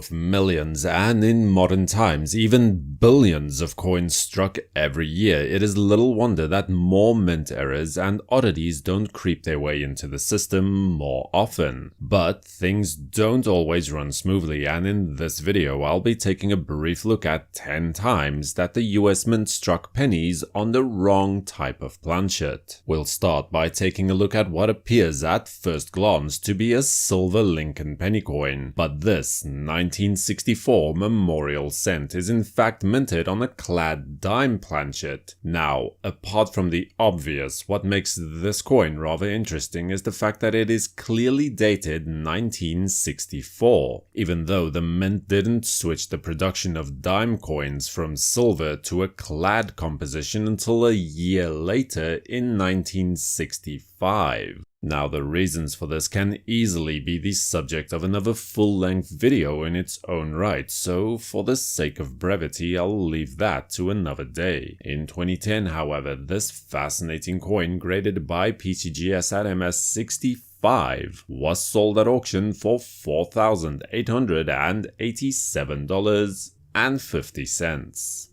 with millions and in modern times even billions of coins struck every year, it is little wonder that more mint errors and oddities don't creep their way into the system more often. But things don't always run smoothly, and in this video I'll be taking a brief look at 10 times that the US Mint struck pennies on the wrong type of planchet. We'll start by taking a look at what appears at first glance to be a silver Lincoln penny coin, but this 1964 memorial cent is in fact minted on a Clad dime planchet. Now, apart from the obvious, what makes this coin rather interesting is the fact that it is clearly dated 1964, even though the mint didn't switch the production of dime coins from silver to a Clad composition until a year later in 1965. Now, the reasons for this can easily be the subject of another full-length video in its own right, so for the sake of brevity I'll leave that to another day. In 2010, however, this fascinating coin graded by PCGS at MS65 was sold at auction for $4,887.50.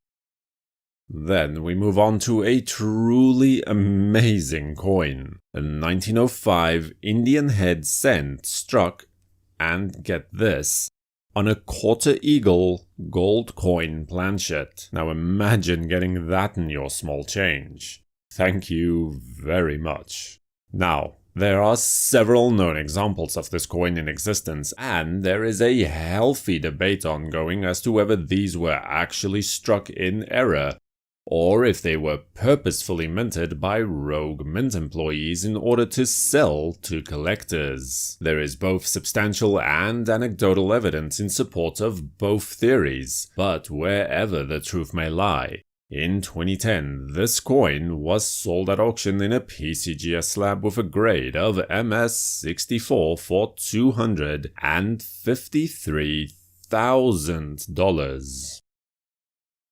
Then we move on to a truly amazing coin. A 1905 Indian head cent struck, and get this, on a quarter eagle gold coin planchet. Now imagine getting that in your small change. Thank you very much. Now, there are several known examples of this coin in existence, and there is a healthy debate ongoing as to whether these were actually struck in error, or if they were purposefully minted by rogue mint employees in order to sell to collectors. There is both substantial and anecdotal evidence in support of both theories, but wherever the truth may lie, in 2010, this coin was sold at auction in a PCGS slab with a grade of MS64 for $253,000.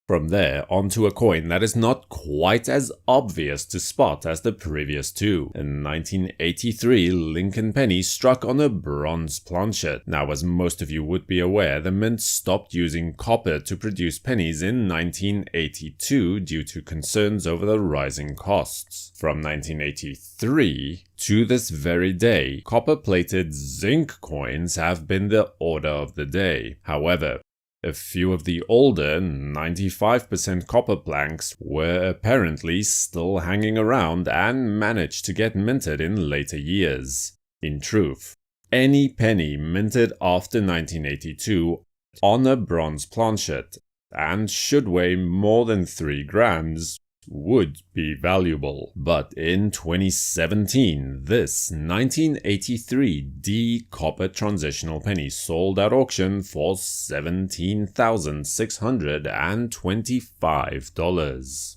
From there, onto a coin that is not quite as obvious to spot as the previous two. A 1983 Lincoln penny struck on a bronze planchet. Now, as most of you would be aware, the mint stopped using copper to produce pennies in 1982 due to concerns over the rising costs. From 1983 to this very day, copper-plated zinc coins have been the order of the day. However, a few of the older 95% copper planks were apparently still hanging around and managed to get minted in later years. In truth, any penny minted after 1982 on a bronze planchet and should weigh more than 3 grams would be valuable. But in 2017, this 1983 D copper transitional penny sold at auction for $17,625.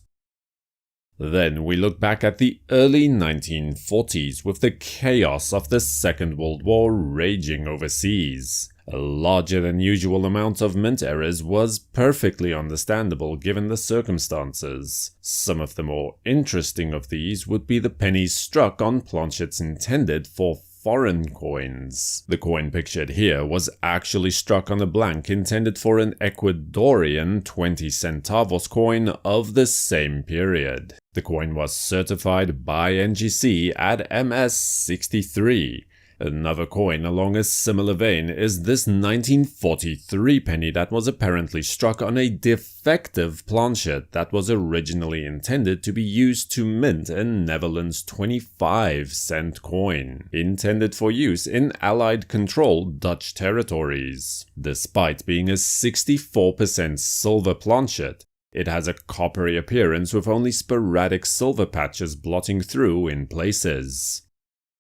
Then we look back at the early 1940s with the chaos of the Second World War raging overseas. A larger than usual amount of mint errors was perfectly understandable given the circumstances. Some of the more interesting of these would be the pennies struck on planchets intended for foreign coins. The coin pictured here was actually struck on a blank intended for an Ecuadorian 20 centavos coin of the same period. The coin was certified by NGC at MS63. Another coin along a similar vein is this 1943 penny that was apparently struck on a defective planchet that was originally intended to be used to mint a Netherlands 25-cent coin, intended for use in Allied-controlled Dutch territories. Despite being a 64% silver planchet, it has a coppery appearance with only sporadic silver patches blotting through in places.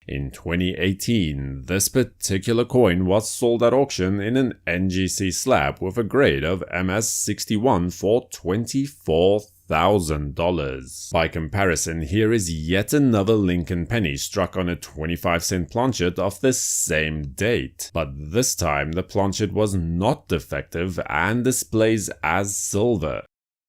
In 2018, this particular coin was sold at auction in an NGC slab with a grade of MS61 for $24,000. By comparison, here is yet another Lincoln penny struck on a 25-cent planchet of the same date, but this time the planchet was not defective and displays as silver.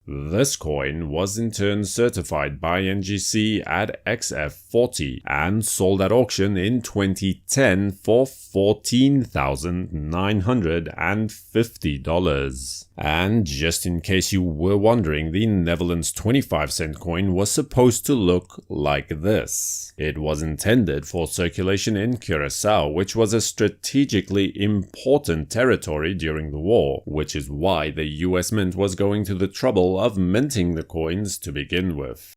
This coin was in turn certified by NGC at XF40 and sold at auction in 2010 for $14,950. And just in case you were wondering, the Netherlands 25-cent coin was supposed to look like this. It was intended for circulation in Curacao, which was a strategically important territory during the war, which is why the US Mint was going to the trouble of minting the coins to begin with.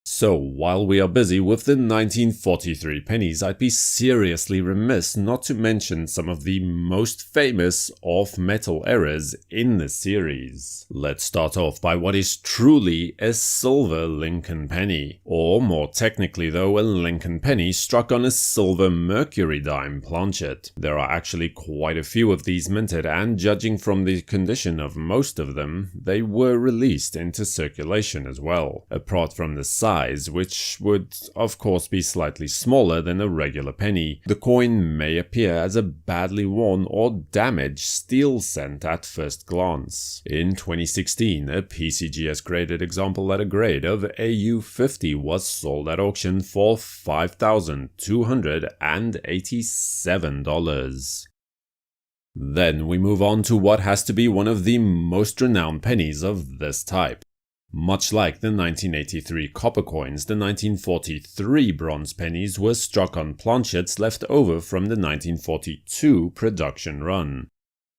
So, while we are busy with the 1943 pennies, I'd be seriously remiss not to mention some of the most famous off-metal errors in the series. Let's start off by what is truly a silver Lincoln penny, or more technically though, a Lincoln penny struck on a silver mercury dime planchet. There are actually quite a few of these minted, and judging from the condition of most of them, they were released into circulation as well. Apart from the size, which would of course be slightly smaller than a regular penny, the coin may appear as a badly worn or damaged steel cent at first glance. In 2016, a PCGS graded example at a grade of AU50 was sold at auction for $5,287. Then we move on to what has to be one of the most renowned pennies of this type. Much like the 1983 copper coins, the 1943 bronze pennies were struck on planchets left over from the 1942 production run.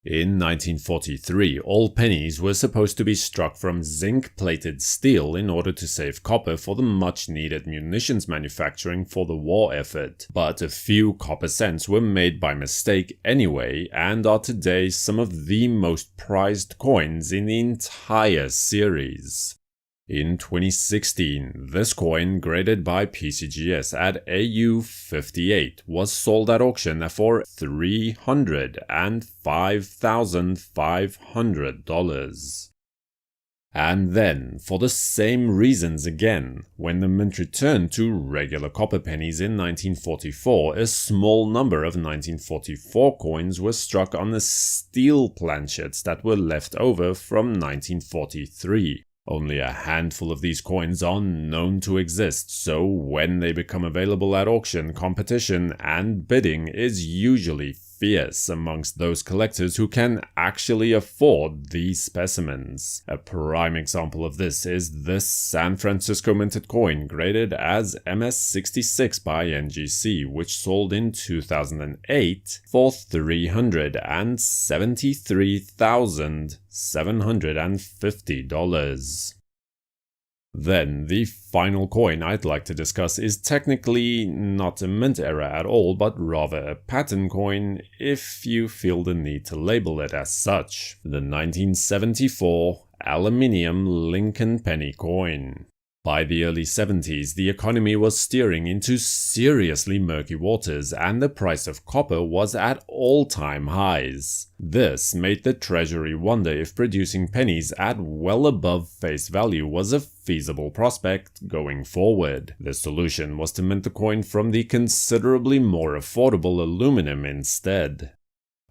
In 1943, all pennies were supposed to be struck from zinc-plated steel in order to save copper for the much-needed munitions manufacturing for the war effort, but a few copper cents were made by mistake anyway and are today some of the most prized coins in the entire series. In 2016, this coin, graded by PCGS at AU58, was sold at auction for $305,500. And then, for the same reasons again, when the mint returned to regular copper pennies in 1944, a small number of 1944 coins were struck on the steel planchets that were left over from 1943. Only a handful of these coins are known to exist, so when they become available at auction, competition and bidding is usually fierce amongst those collectors who can actually afford these specimens. A prime example of this is this San Francisco minted coin graded as MS66 by NGC, which sold in 2008 for $373,750. Then, the final coin I'd like to discuss is technically not a mint error at all, but rather a pattern coin, if you feel the need to label it as such. The 1974 Aluminium Lincoln penny coin. By the early 70s, the economy was steering into seriously murky waters, and the price of copper was at all-time highs. This made the Treasury wonder if producing pennies at well above face value was a feasible prospect going forward. The solution was to mint the coin from the considerably more affordable aluminum instead.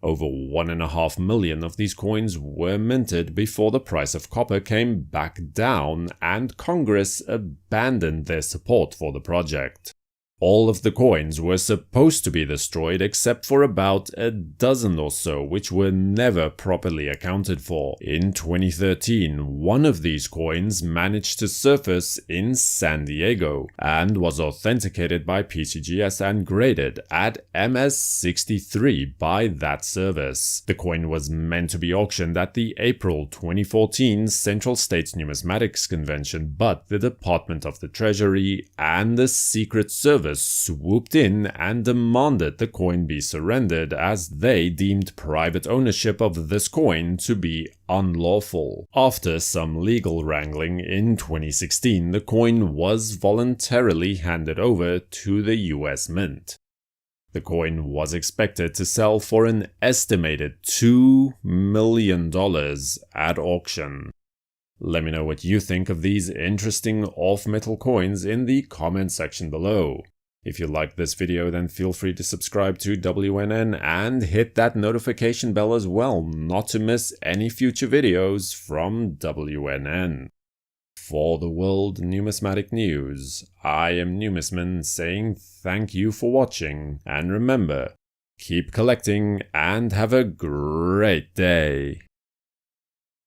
Over 1.5 million of these coins were minted before the price of copper came back down and Congress abandoned their support for the project. All of the coins were supposed to be destroyed except for about a dozen or so, which were never properly accounted for. In 2013, one of these coins managed to surface in San Diego and was authenticated by PCGS and graded at MS63 by that service. The coin was meant to be auctioned at the April 2014 Central States Numismatics Convention, but the Department of the Treasury and the Secret Service swooped in and demanded the coin be surrendered, as they deemed private ownership of this coin to be unlawful. After some legal wrangling in 2016, the coin was voluntarily handed over to the US Mint. The coin was expected to sell for an estimated $2 million at auction. Let me know what you think of these interesting off-metal coins in the comment section below. If you liked this video, then feel free to subscribe to WNN and hit that notification bell as well, not to miss any future videos from WNN. For the World Numismatic News, I am Numisman saying thank you for watching, and remember, keep collecting and have a great day.